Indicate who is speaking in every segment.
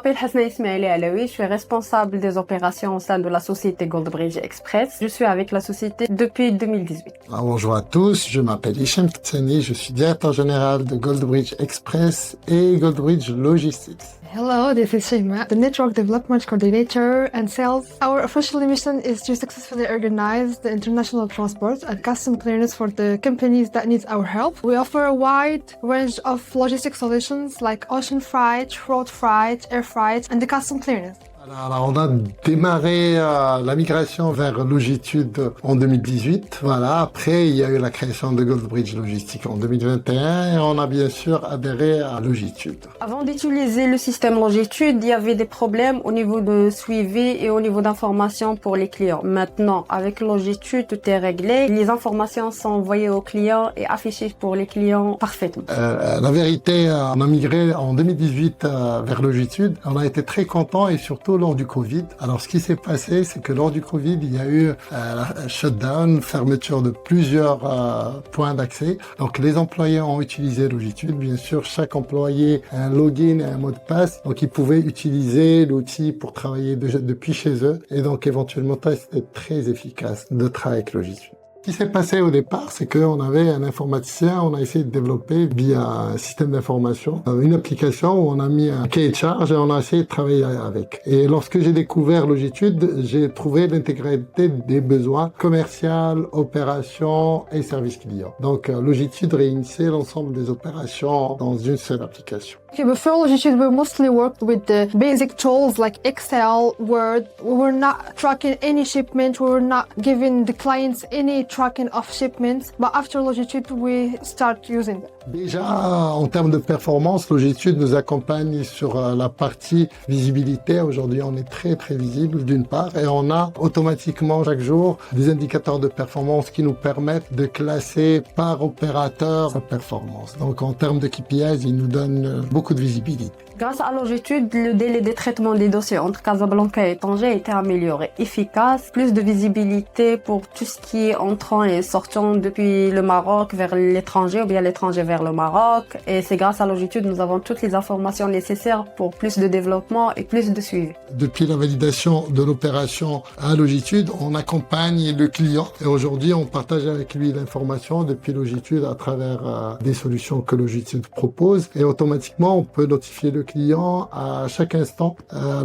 Speaker 1: m'appelle Hasna Ismaili Alaoui, je suis responsable des opérations au sein de la société Goldbridge Express. Je suis avec la société depuis 2018.
Speaker 2: Bonjour à tous, je m'appelle Hicham Kitsani, je suis directeur général de Goldbridge Express et Goldbridge Logistics.
Speaker 3: Hello, this is Shima, the Network Development Coordinator and Sales. Our official mission is to successfully organize the international transport and custom clearance for the companies that need our help. We offer a wide range of logistic solutions like ocean freight, road freight, air freight, and the custom clearance.
Speaker 2: Alors, on a démarré la migration vers Logitude en 2018. Voilà. Après, il y a eu la création de Goldbridge Logistics en 2021 et on a bien sûr adhéré à Logitude.
Speaker 1: Avant d'utiliser le système Logitude, il y avait des problèmes au niveau de suivi et au niveau d'information pour les clients. Maintenant, avec Logitude, tout est réglé. Les informations sont envoyées aux clients et affichées pour les clients parfaitement.
Speaker 2: La vérité, on a migré en 2018 vers Logitude. On a été très contents et surtout lors du Covid. Alors, ce qui s'est passé, c'est que lors du Covid, il y a eu la shutdown, fermeture de plusieurs points d'accès. Donc, les employés ont utilisé Logitude. Bien sûr, chaque employé a un login et un mot de passe. Donc, ils pouvaient utiliser l'outil pour travailler depuis chez eux. Et donc, éventuellement, c'était très efficace de travailler avec Logitude. Ce qui s'est passé au départ, c'est qu'on avait un informaticien, on a essayé de développer via un système d'information, une application où on a mis un cahier de charge et on a essayé de travailler avec. Et lorsque j'ai découvert Logitude, j'ai trouvé l'intégralité des besoins commerciaux, opérations et services clients. Donc Logitude réunissait l'ensemble des opérations dans une seule application.
Speaker 3: Okay, before Logitude, we mostly worked with the basic tools like Excel, Word. We were not tracking any shipment. We were not giving the clients any tracking of shipments. But after Logitude, we start using them.
Speaker 2: Déjà, en termes de performance, Logitude nous accompagne sur la partie visibilité. Aujourd'hui, on est très visible d'une part et on a automatiquement chaque jour des indicateurs de performance qui nous permettent de classer par opérateur sa performance. Donc, en termes de KPIs, ils nous donnent beaucoup de visibilité.
Speaker 1: Grâce à Logitude, le délai de traitement des dossiers entre Casablanca et Tanger a été amélioré, efficace, plus de visibilité pour tout ce qui est entrant et sortant depuis le Maroc vers l'étranger ou bien l'étranger vers le Maroc. Et c'est grâce à Logitude, nous avons toutes les informations nécessaires pour plus de développement et plus de suivi.
Speaker 2: Depuis la validation de l'opération à Logitude, on accompagne le client et aujourd'hui, on partage avec lui l'information depuis Logitude à travers des solutions que Logitude propose et automatiquement, on peut notifier le client à chaque instant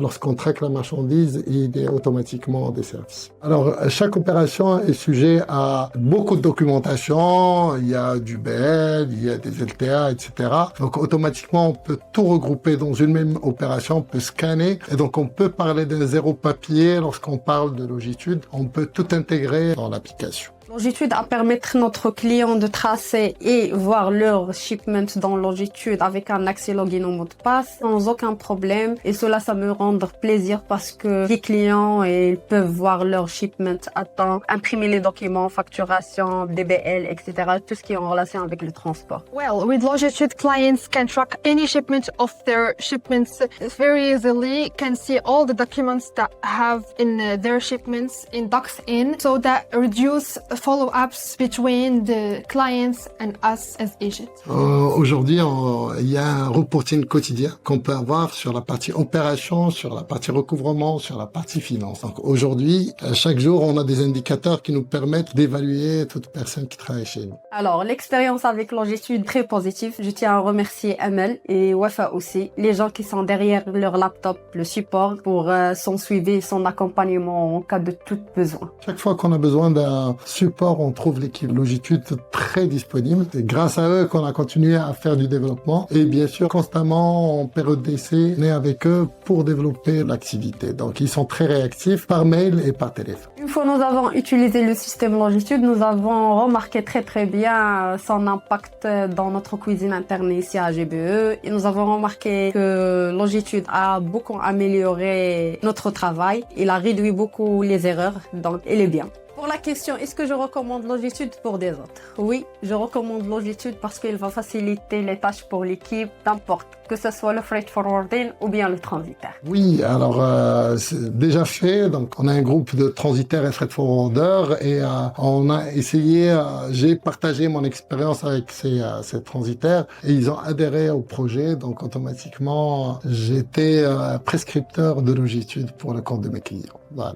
Speaker 2: lorsqu'on traque la marchandise, il est automatiquement desservi. Alors, chaque opération est sujet à beaucoup de documentation, il y a du BL, il y a des LTA, etc. Donc, automatiquement, on peut tout regrouper dans une même opération, on peut scanner et donc on peut parler d'un zéro papier lorsqu'on parle de Logitude, on peut tout intégrer dans l'application.
Speaker 1: Logitude a permettre à notre client de tracer et voir leur shipment dans Logitude avec un accès login au mot de passe sans aucun problème. Et cela, ça me rend plaisir parce que les clients ils peuvent voir leur shipment à temps, imprimer les documents, facturation, DBL, etc. Tout ce qui est en relation avec le transport.
Speaker 3: Well, with Logitude, clients can track any shipment of their shipments very easily, can see all the documents that have in their shipments in DocsIn, so that reduce follow-ups between the clients and us as agents.
Speaker 2: Aujourd'hui, il y a un reporting quotidien qu'on peut avoir sur la partie opération, sur la partie recouvrement, sur la partie finance. Donc aujourd'hui, chaque jour, on a des indicateurs qui nous permettent d'évaluer toute personne qui travaille chez nous.
Speaker 1: Alors, l'expérience avec Logitude très positive. Je tiens à remercier Amel et Wafa aussi, les gens qui sont derrière leur laptop, le support pour son suivi, son accompagnement en cas de tout besoin.
Speaker 2: Chaque fois qu'on a besoin d'un support, on trouve l'équipe Logitude très disponible. C'est grâce à eux qu'on a continué à faire du développement et bien sûr constamment en période d'essai, on est avec eux pour développer l'activité. Donc ils sont très réactifs par mail et par téléphone.
Speaker 1: Une fois nous avons utilisé le système Logitude, nous avons remarqué très bien son impact dans notre cuisine interne ici à GBE et nous avons remarqué que Logitude a beaucoup amélioré notre travail. Il a réduit beaucoup les erreurs, donc il est bien. Pour la question, est-ce que je recommande Longitude pour des autres? Oui, je recommande Longitude parce qu'il va faciliter les tâches pour l'équipe, n'importe, que ce soit le freight forwarding ou bien le transitaire.
Speaker 2: Oui, alors c'est déjà fait. Donc, on a un groupe de transitaires et freight forwarders et on a essayé. J'ai partagé mon expérience avec ces transitaires et ils ont adhéré au projet. Donc, automatiquement, j'étais prescripteur de Longitude pour le compte de mes clients. Voilà.